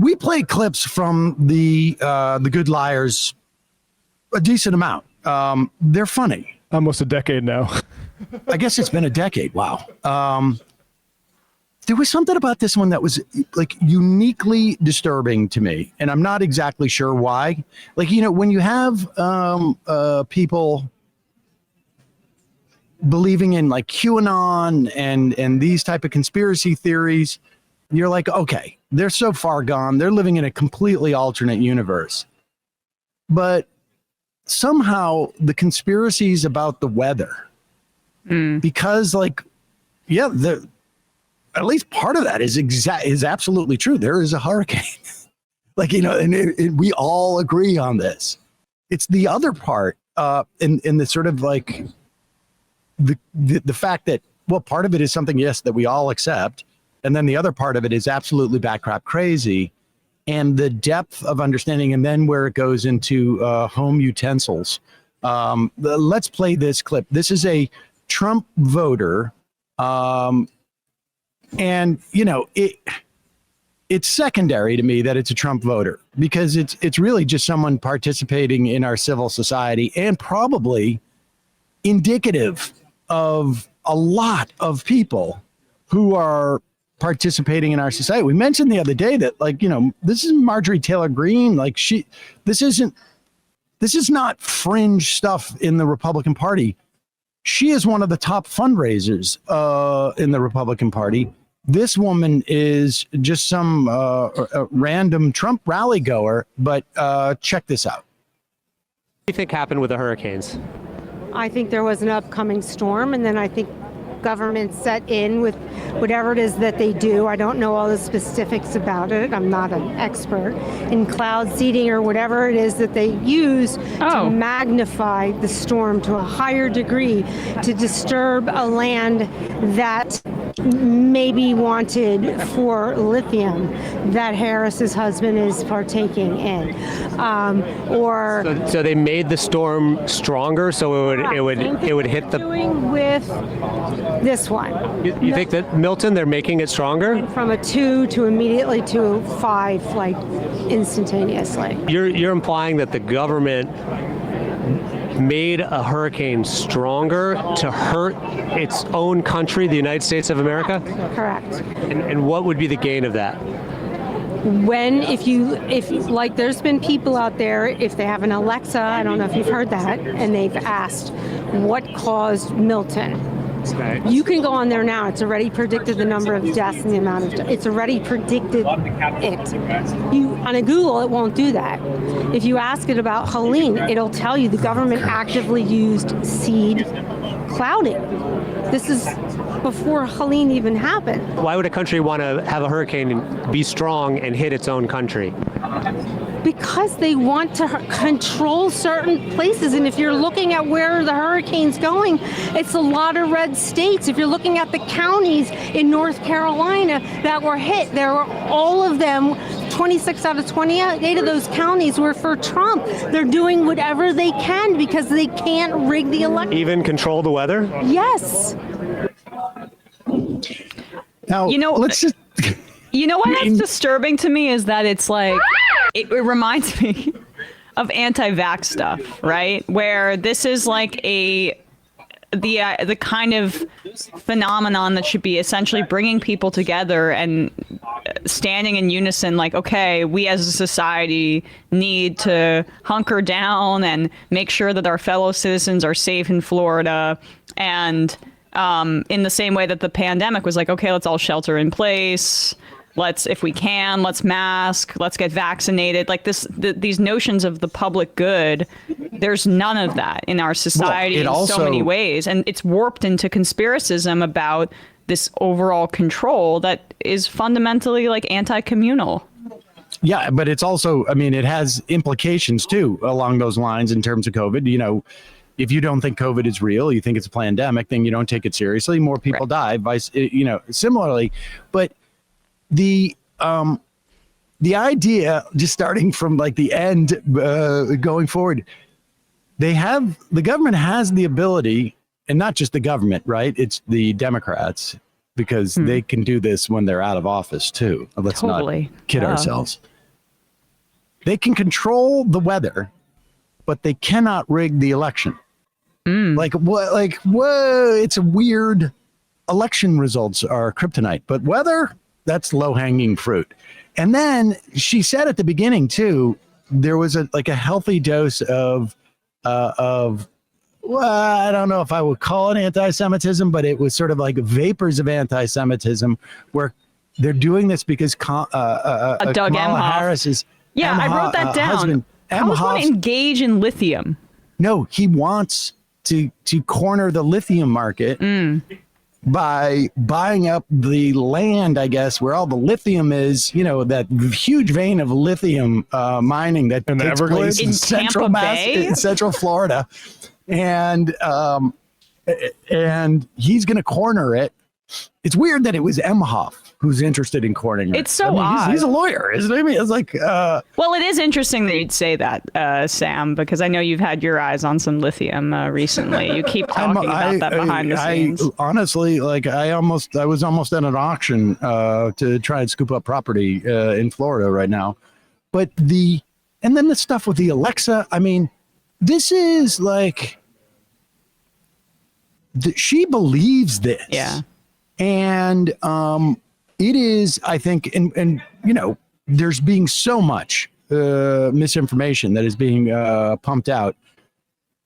we play clips from the Good Liars a decent amount. They're funny. Almost a decade now. I guess it's been a decade. Wow. There was something about this one that was like uniquely disturbing to me, and I'm not exactly sure why. Like, you know, when you have people believing in like QAnon and these type of conspiracy theories, you're like, okay, they're so far gone. They're living in a completely alternate universe. But somehow the conspiracies about the weather, because like, yeah, at least part of that is absolutely true. There is a hurricane, like, you know, and we all agree on this. It's the other part, in the sort of like the fact that, well, part of it is something, yes, that we all accept, and then the other part of it is absolutely batcrap crazy, and the depth of understanding, and then where it goes into home utensils. Let's play this clip. This is a Trump voter. And, you know, it's secondary to me that it's a Trump voter, because it's really just someone participating in our civil society, and probably indicative of a lot of people who are participating in our society. We mentioned the other day that, like, you know, this is Marjorie Taylor Greene. Like, this is not fringe stuff in the Republican Party. She is one of the top fundraisers in the Republican Party. This woman is just some random Trump rally goer, but check this out. What do you think happened with the hurricanes? I think there was an upcoming storm, and then I think government set in with whatever it is that they do. I don't know all the specifics about it. I'm not an expert in cloud seeding or whatever it is that they use to magnify the storm to a higher degree, to disturb a land that maybe wanted for lithium that Harris's husband is partaking in, so they made the storm stronger, so it would hit the. Doing with this one. You think that Milton, they're making it stronger? From a 2 to immediately to a 5, like instantaneously. You're implying that the government made a hurricane stronger to hurt its own country, the United States of America? Correct. And what would be the gain of that? If like, there's been people out there, if they have an Alexa, I don't know if you've heard that, and they've asked what caused Milton. Okay. You can go on there now. It's already predicted the number of deaths and the amount of. It's already predicted it. On a Google, it won't do that. If you ask it about Helene, it'll tell you the government actively used seed clouding. This is before Helene even happened. Why would a country want to have a hurricane be strong and hit its own country? Because they want to control certain places. And if you're looking at where the hurricane's going, it's a lot of red states. If you're looking at the counties in North Carolina that were hit, there were all of them, 26 out of 28 of those counties were for Trump. They're doing whatever they can because they can't rig the election. Even control the weather? Yes. Now, you know, let's just. You know what that's disturbing to me is that it's like, it reminds me of anti-vax stuff, right? Where this is like the kind of phenomenon that should be essentially bringing people together and standing in unison, like, okay, we as a society need to hunker down and make sure that our fellow citizens are safe in Florida. And in the same way that the pandemic was like, okay, let's all shelter in place. If we can, let's mask, let's get vaccinated. Like these notions of the public good, there's none of that in our society in so many ways. And it's warped into conspiracism about this overall control that is fundamentally like anti-communal. Yeah, but it's also, I mean, it has implications too along those lines in terms of COVID. You know, if you don't think COVID is real, you think it's a pandemic, then you don't take it seriously. More people die, you know, similarly. But the idea, just starting from like the end, going forward, the government has the ability, and not just the government, right? It's the Democrats, because they can do this when they're out of office too. Let's not kid ourselves. They can control the weather, but they cannot rig the election. Like what? Like whoa! It's a weird. Election results are kryptonite, but weather, that's low hanging fruit. And then she said at the beginning too, there was a healthy dose of well, I don't know if I would call it anti-Semitism, but it was sort of like vapors of anti-Semitism, where they're doing this because Doug Kamala Emhoff. Harris is I wrote that down. husband. How does one Emhoff's- engage in lithium? No, he wants to corner the lithium market by buying up the land, I guess, where all the lithium is, you know, that huge vein of lithium mining that In the takes Everglades? place In central Tampa Bay? in central Florida. And he's going to corner it. It's weird that it was Emhoff who's interested in cornering it. It's so odd. He's a lawyer, isn't he? I mean, it's like, Well, it is interesting that you'd say that, Sam, because I know you've had your eyes on some lithium recently. You keep talking about that behind the scenes. Honestly, like I was almost at an auction to try and scoop up property in Florida right now. But and then the stuff with the Alexa, I mean, this is like, she believes this. Yeah. And it is, I think, and you know, there's being so much misinformation that is being pumped out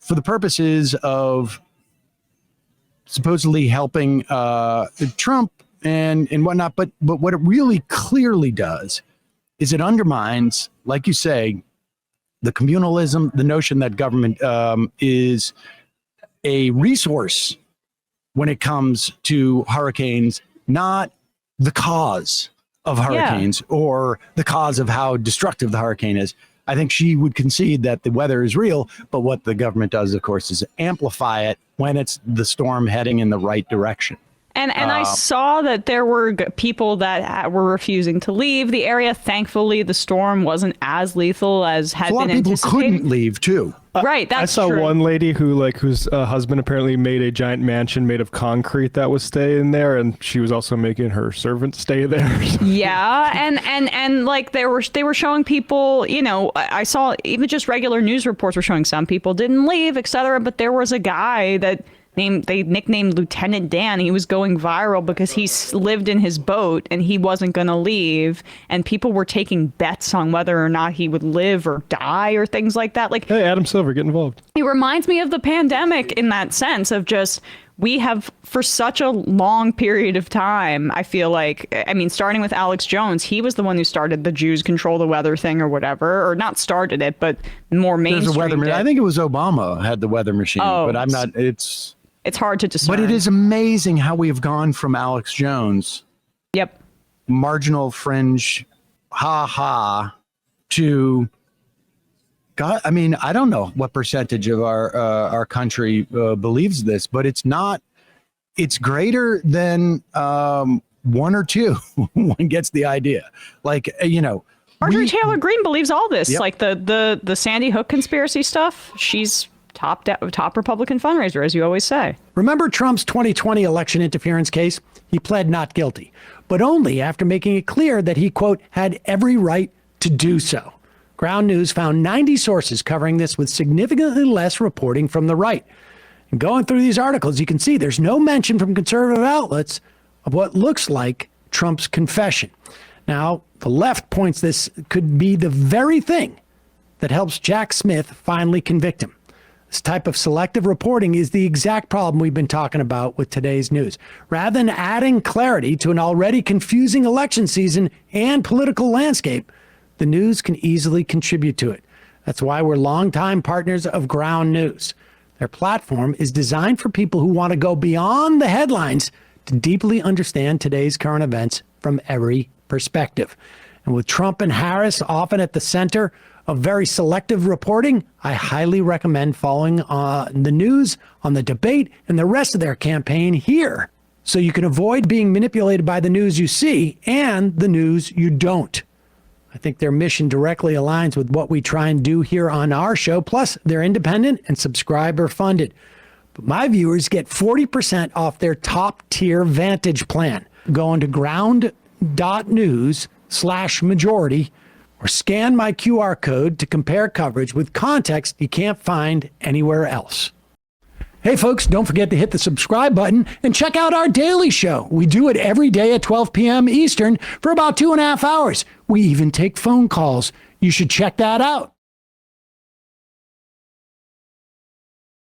for the purposes of supposedly helping Trump and whatnot. But what it really clearly does is it undermines, like you say, the communalism, the notion that government is a resource when it comes to hurricanes, not the cause of hurricanes or the cause of how destructive the hurricane is. I think she would concede that the weather is real, but what the government does, of course, is amplify it when it's the storm heading in the right direction. And I saw that there were people that were refusing to leave the area. Thankfully, the storm wasn't as lethal as had A lot been of people anticipated. couldn't leave too. Right, that's I saw true. one lady whose husband apparently made a giant mansion made of concrete that was staying there, and she was also making her servant stay there. Yeah, and like they were showing people, you know, I saw even just regular news reports were showing some people didn't leave, etc. But there was a guy that they nicknamed Lieutenant Dan. He was going viral because he lived in his boat and he wasn't going to leave, and people were taking bets on whether or not he would live or die or things like that. Like, Hey, Adam Silver, get involved. it reminds me of the pandemic in that sense of just, we have for such a long period of time, I feel like, I mean, starting with Alex Jones, he was the one who started the Jews control the weather thing or whatever, or not started it, but more There's a weather mainstreamed machine. I it. think it was Obama had the weather machine, Oh, but I'm not. It's hard to discern. But it is amazing how we have gone from Alex Jones, Yep. marginal fringe, to God. I mean, I don't know what percentage of our country believes this, but it's not. It's greater than one or two. One gets the idea. Like you know, Marjorie Taylor Greene believes all this, Yep. like the Sandy Hook conspiracy stuff. She's top Republican fundraiser, as you always say. Remember Trump's 2020 election interference case? He pled not guilty, but only after making it clear that he, quote, had every right to do so. Ground News found 90 sources covering this with significantly less reporting from the right. And going through these articles, you can see there's no mention from conservative outlets of what looks like Trump's confession. Now, the left points this could be the very thing that helps Jack Smith finally convict him. This type of selective reporting is the exact problem we've been talking about with today's news. Rather than adding clarity to an already confusing election season and political landscape, the news can easily contribute to it. That's why we're longtime partners of Ground News. Their platform is designed for people who want to go beyond the headlines to deeply understand today's current events from every perspective. And with Trump and Harris often at the center of very selective reporting, I highly recommend following the news on the debate and the rest of their campaign here, so you can avoid being manipulated by the news you see and the news you don't. I think their mission directly aligns with what we try and do here on our show. Plus, they're independent and subscriber funded. But my viewers get 40% off their top tier Vantage plan. Go on to ground.news/majority or scan my QR code to compare coverage with context you can't find anywhere else. Hey folks, don't forget to hit the subscribe button and check out our daily show. We do it every day at 12 p.m. Eastern for about 2.5 hours. We even take phone calls. You should check that out.